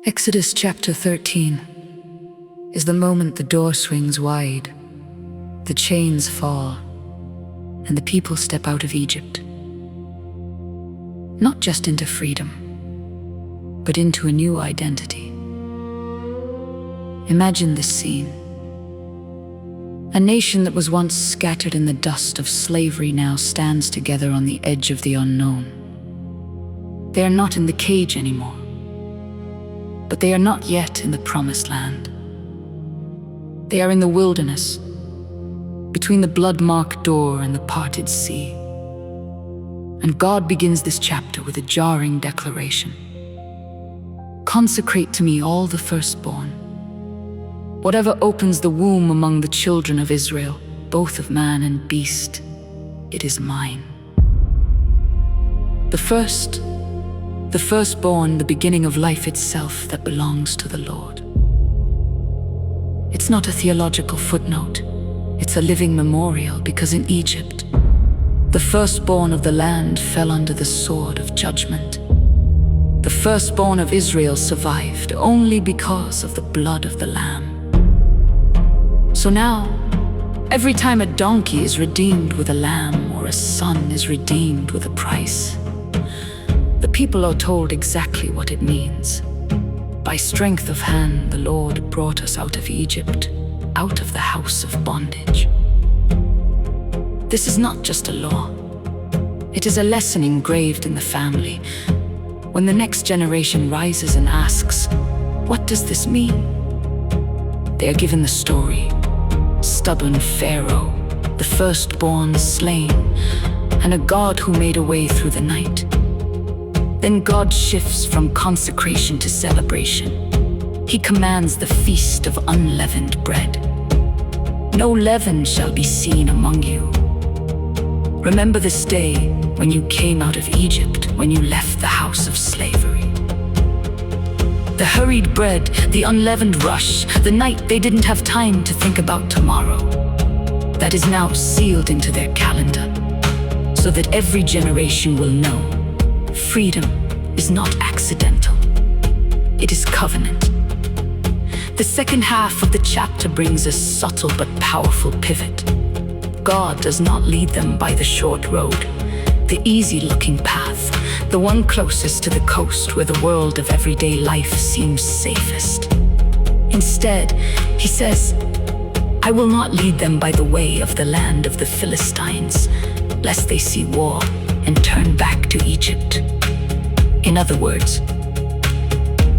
Exodus chapter 13 is the moment the door swings wide, the chains fall, and the people step out of Egypt. Not just into freedom, but into a new identity. Imagine this scene. A nation that was once scattered in the dust of slavery now stands together on the edge of the unknown. They are not in the cage anymore, but they are not yet in the promised land. They are in the wilderness, between the blood-marked door and the parted sea. And God begins this chapter with a jarring declaration. Consecrate to me all the firstborn. Whatever opens the womb among the children of Israel, both of man and beast, it is mine. The firstborn, the beginning of life itself that belongs to the Lord. It's not a theological footnote, it's a living memorial, because in Egypt, the firstborn of the land fell under the sword of judgment. The firstborn of Israel survived only because of the blood of the Lamb. So now, every time a donkey is redeemed with a lamb or a son is redeemed with a price, the people are told exactly what it means. By strength of hand, the Lord brought us out of Egypt, out of the house of bondage. This is not just a law. It is a lesson engraved in the family. When the next generation rises and asks, what does this mean? They are given the story. Stubborn Pharaoh, the firstborn slain, and a God who made a way through the night. Then God shifts from consecration to celebration. He commands the feast of unleavened bread. No leaven shall be seen among you. Remember this day when you came out of Egypt, when you left the house of slavery. The hurried bread, the unleavened rush, the night they didn't have time to think about tomorrow. That is now sealed into their calendar, so that every generation will know freedom is not accidental. It is covenant. The second half of the chapter brings a subtle but powerful pivot. God does not lead them by the short road, the easy-looking path, the one closest to the coast where the world of everyday life seems safest. Instead, he says, I will not lead them by the way of the land of the Philistines, lest they see war and turn back to Egypt. In other words,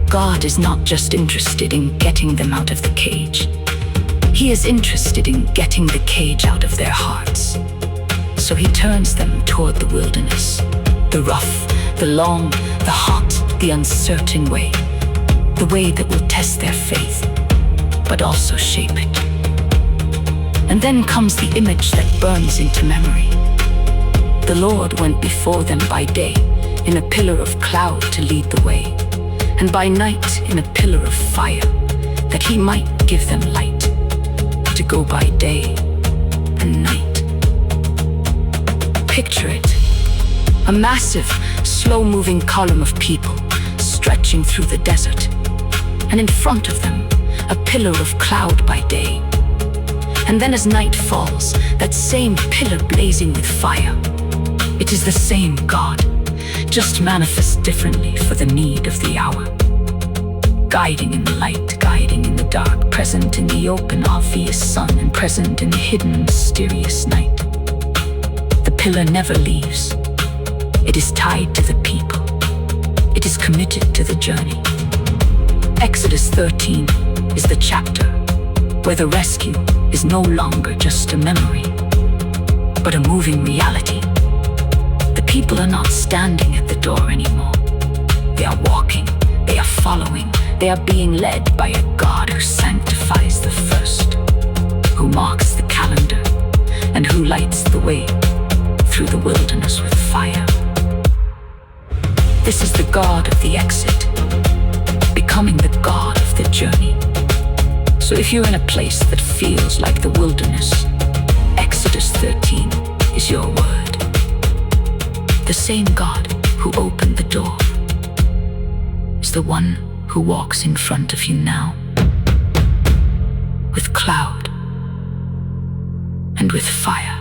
God is not just interested in getting them out of the cage. He is interested in getting the cage out of their hearts. So he turns them toward the wilderness, the rough, the long, the hot, the uncertain way, the way that will test their faith, but also shape it. And then comes the image that burns into memory. The Lord went before them by day in a pillar of cloud to lead the way, and by night in a pillar of fire, that he might give them light, to go by day and night. Picture it, a massive, slow-moving column of people stretching through the desert, and in front of them, a pillar of cloud by day. And then as night falls, that same pillar blazing with fire. It is the same God, just manifest differently for the need of the hour. Guiding in the light, guiding in the dark, present in the open, obvious sun, and present in the hidden, mysterious night. The pillar never leaves. It is tied to the people. It is committed to the journey. Exodus 13 is the chapter where the rescue is no longer just a memory, but a moving reality. The people are not standing at the door anymore. They are walking, they are following, they are being led by a God who sanctifies the first, who marks the calendar, and who lights the way through the wilderness with fire. This is the God of the exit, becoming the God of the journey. So if you're in a place that feels like the wilderness, Exodus 13 is your word. The same God who opened the door is the one who walks in front of you now, with cloud and with fire.